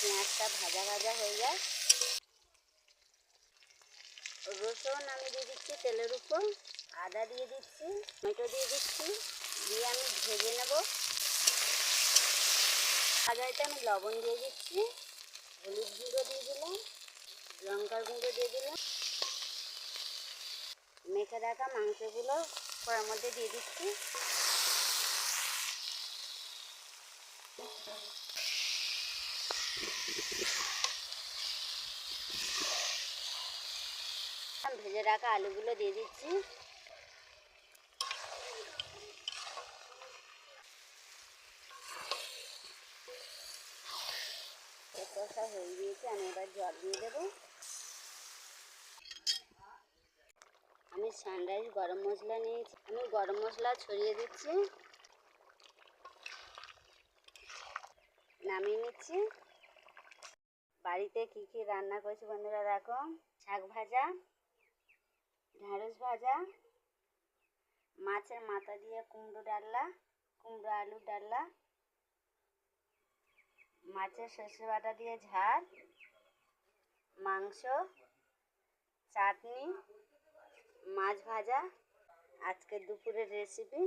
পেঁয়াজটা ভাজা ভাজা হয়ে যায়। রসুন আমি দিয়ে দিচ্ছি তেলের উপর, আদা দিয়ে দিচ্ছি, টমেটো দিয়ে দিচ্ছি, দিয়ে আমি ভেজে নেব। ভাজাতে আমি লবণ দিয়ে দিচ্ছি, হলুদ গুঁড়ো দিয়ে দিলাম, লঙ্কার গুঁড়ো দিয়ে দিলাম, মেখে রাখা মাংসগুলো কড়ার মধ্যে দিয়ে দিচ্ছি। ভেজে রাখা আলুগুলো দিয়ে দিচ্ছি। কষা হয়ে গিয়েছে, আমি এবার জল দিয়ে দেবো। আমি সানরাইজ গরম মশলা নিয়েছি, আমি গরম মশলা ছড়িয়ে দিচ্ছি, নামিয়ে নিচ্ছি। বাড়িতে কী কী রান্না করেছি বন্ধুরা দেখো, শাক ভাজা, ঢ্যাঁড়স ভাজা, মাছের মাথা দিয়ে কুমড়ো ডালনা, কুমড়ো আলুর ডালনা, মাছের সর্ষে বাটা দিয়ে ঝাল, মাংস, চাটনি, মাছ ভাজা, আজকের দুপুরের রেসিপি।